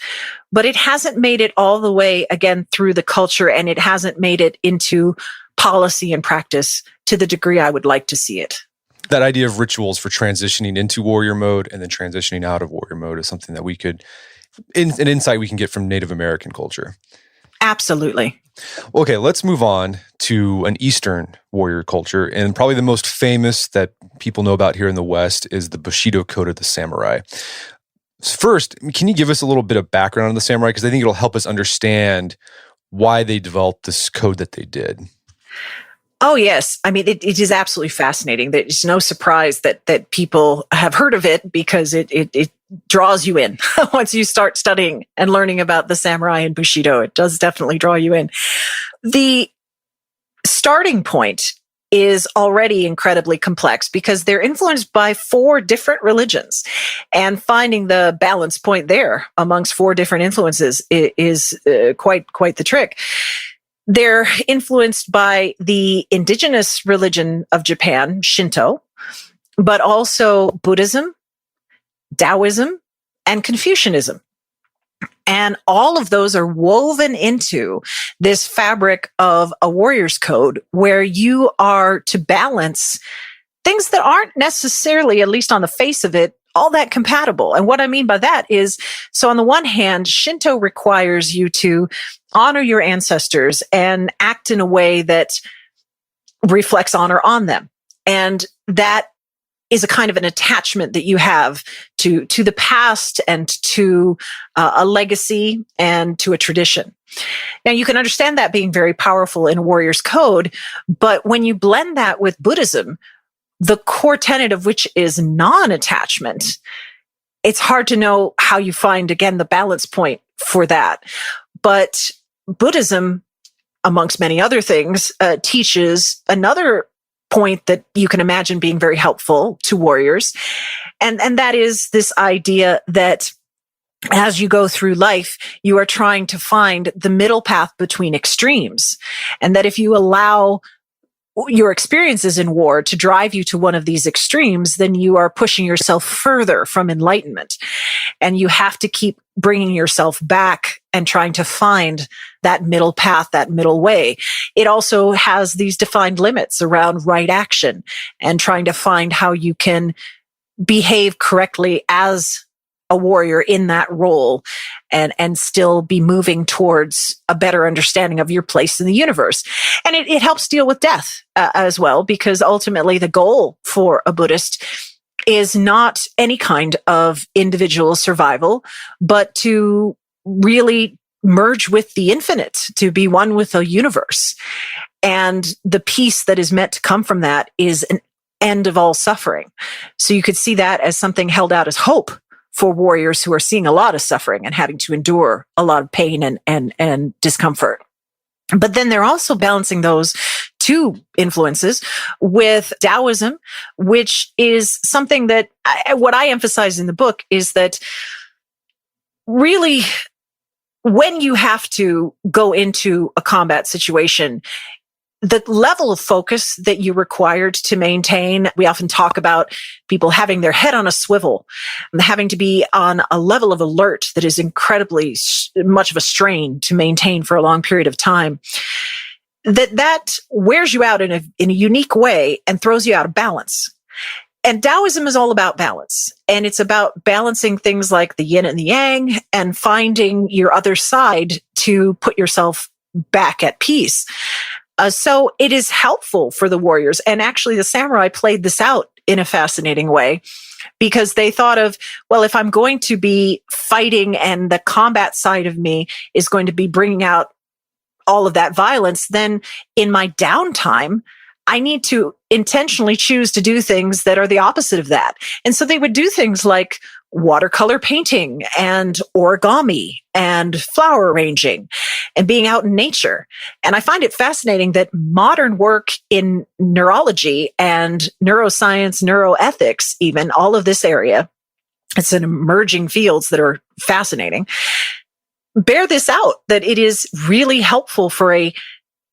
But it hasn't made it all the way, again, through the culture, and it hasn't made it into policy and practice to the degree I would like to see it. That idea of rituals for transitioning into warrior mode and then transitioning out of warrior mode is something that we could, an insight we can get from Native American culture. Absolutely. Okay, let's move on to an Eastern warrior culture. And probably the most famous that people know about here in the West is the Bushido Code of the Samurai. First, can you give us a little bit of background on the samurai? Because I think it'll help us understand why they developed this code that they did. Oh, yes. I mean, it is absolutely fascinating. It's no surprise that people have heard of it, because it draws you in. Once you start studying and learning about the samurai and Bushido, it does definitely draw you in. The starting point is already incredibly complex because they're influenced by 4 different religions, and finding the balance point there amongst 4 different influences is quite the trick. They're influenced by the indigenous religion of Japan, Shinto, but also Buddhism, Taoism, and Confucianism. And all of those are woven into this fabric of a warrior's code, where you are to balance things that aren't necessarily, at least on the face of it, all that compatible. And what I mean by that is, so on the one hand, Shinto requires you to honor your ancestors and act in a way that reflects honor on them. And that is a kind of an attachment that you have to the past and to a legacy and to a tradition. Now, you can understand that being very powerful in a warrior's code, but when you blend that with Buddhism, the core tenet of which is non-attachment, it's hard to know how you find, again, the balance point for that. But Buddhism, amongst many other things, teaches another point that you can imagine being very helpful to warriors. And that is this idea that as you go through life, you are trying to find the middle path between extremes. And that if you allow your experiences in war to drive you to one of these extremes, then you are pushing yourself further from enlightenment. And you have to keep bringing yourself back and trying to find that middle path, that middle way. It also has these defined limits around right action and trying to find how you can behave correctly as a warrior in that role and still be moving towards a better understanding of your place in the universe. And it helps deal with death as well, because ultimately the goal for a Buddhist is not any kind of individual survival, but to really merge with the infinite, to be one with the universe. And the peace that is meant to come from that is an end of all suffering. So you could see that as something held out as hope for warriors who are seeing a lot of suffering and having to endure a lot of pain and discomfort. But then they're also balancing those two influences with Taoism, which is something that what I emphasize in the book is that really when you have to go into a combat situation, the level of focus that you required to maintain, we often talk about people having their head on a swivel, having to be on a level of alert that is incredibly much of a strain to maintain for a long period of time. That wears you out in a unique way and throws you out of balance. And Taoism is all about balance. And it's about balancing things like the yin and the yang and finding your other side to put yourself back at peace. So it is helpful for the warriors. And actually the samurai played this out in a fascinating way because they thought of, well, if I'm going to be fighting and the combat side of me is going to be bringing out all of that violence, then in my downtime, I need to intentionally choose to do things that are the opposite of that. And so they would do things like watercolor painting and origami and flower arranging and being out in nature. And I find it fascinating that modern work in neurology and neuroscience, neuroethics, even all of this area, it's an emerging fields that are fascinating, bear this out, that it is really helpful for a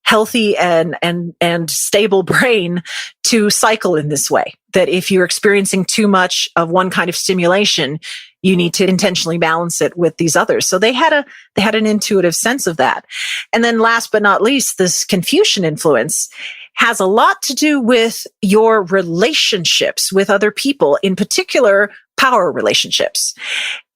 healthy and stable brain to cycle in this way. That if you're experiencing too much of one kind of stimulation, you need to intentionally balance it with these others. So they had an intuitive sense of that. And then last but not least, this Confucian influence has a lot to do with your relationships with other people, in particular, power relationships.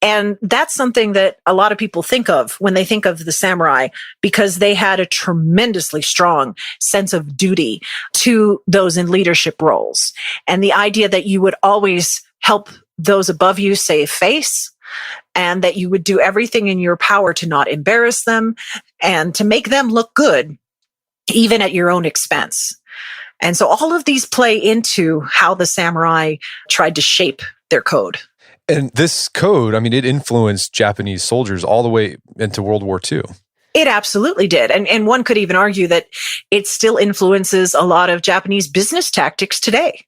And that's something that a lot of people think of when they think of the samurai, because they had a tremendously strong sense of duty to those in leadership roles. And the idea that you would always help those above you save face, and that you would do everything in your power to not embarrass them and to make them look good, even at your own expense. And so all of these play into how the samurai tried to shape their code. And this code, I mean, it influenced Japanese soldiers all the way into World War II. It absolutely did. And one could even argue that it still influences a lot of Japanese business tactics today.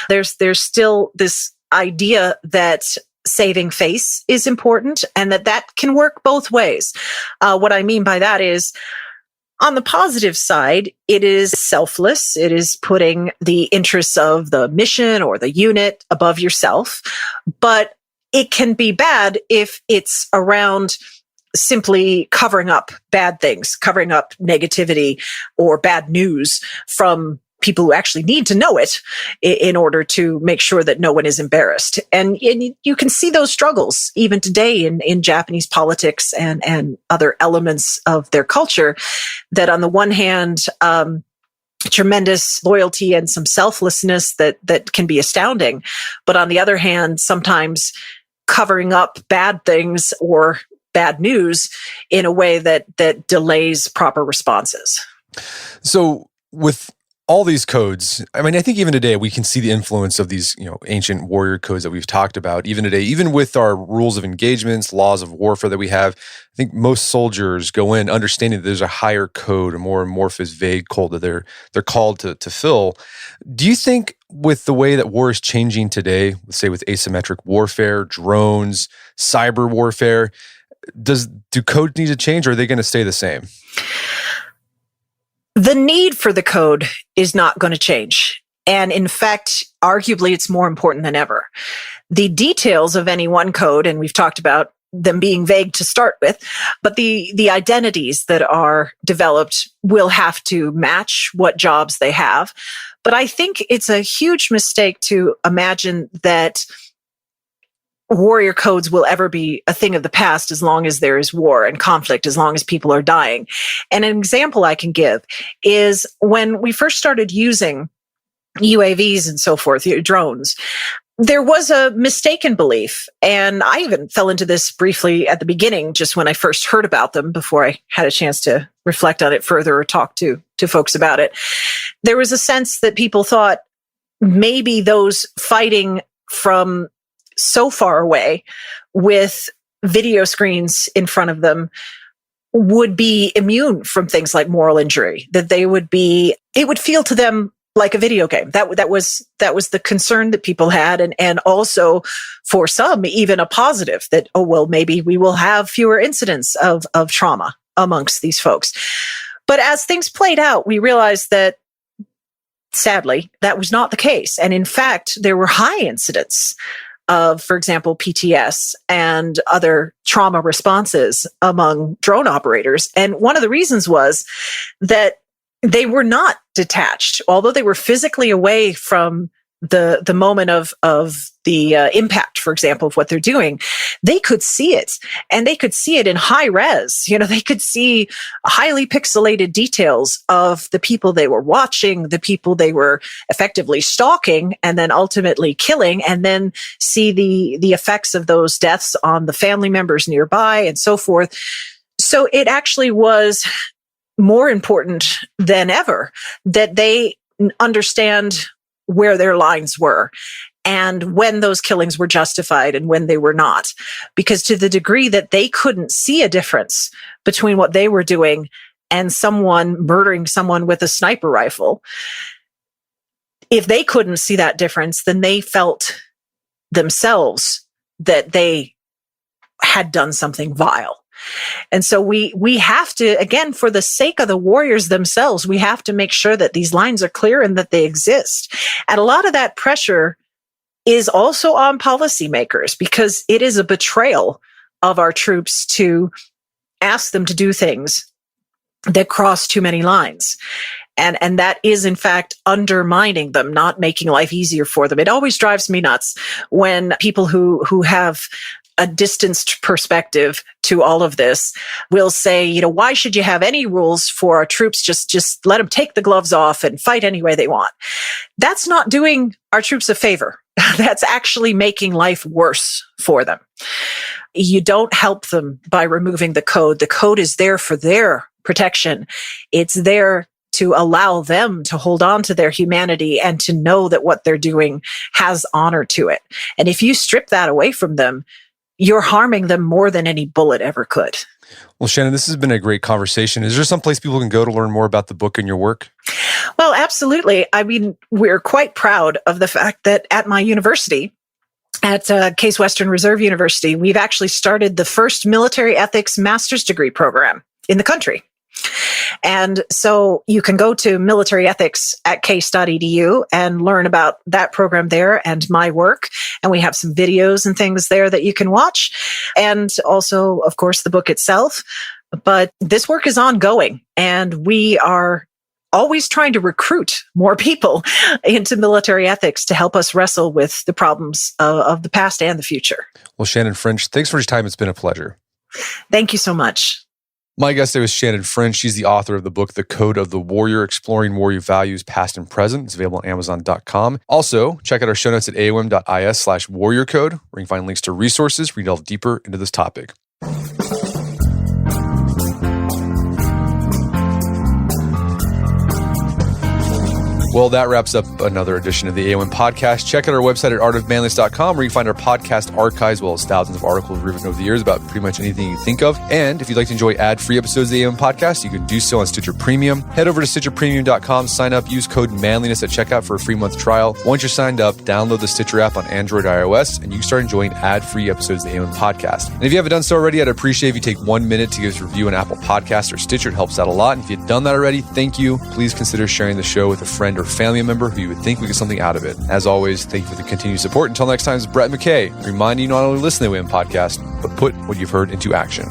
There's still this idea that saving face is important and that can work both ways. What I mean by that is, on the positive side, it is selfless. It is putting the interests of the mission or the unit above yourself. But it can be bad if it's around simply covering up bad things, covering up negativity or bad news from people who actually need to know it in order to make sure that no one is embarrassed. And you can see those struggles even today in Japanese politics and other elements of their culture, that on the one hand, tremendous loyalty and some selflessness that can be astounding. But on the other hand, sometimes covering up bad things or bad news in a way that delays proper responses. So with all these codes, I mean, I think even today we can see the influence of these, ancient warrior codes that we've talked about. Even today, even with our rules of engagements, laws of warfare that we have, I think most soldiers go in understanding that there's a higher code, a more amorphous, vague code that they're called to fill. Do you think with the way that war is changing today, let's say with asymmetric warfare, drones, cyber warfare, do codes need to change, or are they going to stay the same? The need for the code is not going to change. And in fact, arguably, it's more important than ever. The details of any one code, and we've talked about them being vague to start with, but the identities that are developed will have to match what jobs they have. But I think it's a huge mistake to imagine that warrior codes will ever be a thing of the past as long as there is war and conflict, as long as people are dying. And an example I can give is when we first started using UAVs and so forth, drones, there was a mistaken belief. And I even fell into this briefly at the beginning, just when I first heard about them, before I had a chance to reflect on it further or talk to folks about it. There was a sense that people thought maybe those fighting from so far away with video screens in front of them would be immune from things like moral injury, that it would feel to them like a video game. That was the concern that people had. And also for some, even a positive that, maybe we will have fewer incidents of trauma amongst these folks. But as things played out, we realized that sadly, that was not the case. And in fact, there were high incidents of, for example, PTS and other trauma responses among drone operators. And one of the reasons was that they were not detached, although they were physically away from the moment of the impact, for example, of what they're doing. They could see it, and they could see it in high res. They could see highly pixelated details of the people they were watching, the people they were effectively stalking, and then ultimately killing, and then see the effects of those deaths on the family members nearby and so forth. So it actually was more important than ever that they understand where their lines were and when those killings were justified and when they were not. Because to the degree that they couldn't see a difference between what they were doing and someone murdering someone with a sniper rifle, if they couldn't see that difference, then they felt themselves that they had done something vile. And so we have to, again, for the sake of the warriors themselves, we have to make sure that these lines are clear and that they exist. And a lot of that pressure is also on policymakers, because it is a betrayal of our troops to ask them to do things that cross too many lines. And that is, in fact, undermining them, not making life easier for them. It always drives me nuts when people who have a distanced perspective to all of this will say, why should you have any rules for our troops? Just let them take the gloves off and fight any way they want. That's not doing our troops a favor. That's actually making life worse for them. You don't help them by removing the code. The code is there for their protection. It's there to allow them to hold on to their humanity and to know that what they're doing has honor to it. And if you strip that away from them, you're harming them more than any bullet ever could. Well, Shannon, this has been a great conversation. Is there some place people can go to learn more about the book and your work? Well, absolutely. I mean, we're quite proud of the fact that at my university, at Case Western Reserve University, we've actually started the first military ethics master's degree program in the country. And so you can go to military ethics at case.edu and learn about that program there and my work. And we have some videos and things there that you can watch. And also, of course, the book itself. But this work is ongoing, and we are always trying to recruit more people into military ethics to help us wrestle with the problems of the past and the future. Well, Shannon French, thanks for your time. It's been a pleasure. Thank you so much. My guest today was Shannon French. She's the author of the book, The Code of the Warrior, Exploring Warrior Values Past and Present. It's available on Amazon.com. Also, check out our show notes at aom.is/warriorcode, where you can find links to resources where you delve deeper into this topic. Well, that wraps up another edition of the AOM podcast. Check out our website at artofmanliness.com, where you can find our podcast archives, as well as thousands of articles we've written over the years about pretty much anything you think of. And if you'd like to enjoy ad-free episodes of the AOM podcast, you can do so on Stitcher Premium. Head over to stitcherpremium.com, sign up, use code manliness at checkout for a free month trial. Once you're signed up, download the Stitcher app on Android or iOS, and you can start enjoying ad-free episodes of the AOM podcast. And if you haven't done so already, I'd appreciate if you take 1 minute to give us a review on Apple Podcasts or Stitcher. It helps out a lot. And if you've done that already, thank you. Please consider sharing the show with a friend or family member who you would think would get something out of it. As always, thank you for the continued support. Until next time, it's Brett McKay, reminding you not only listen to the AOM podcast, but put what you've heard into action.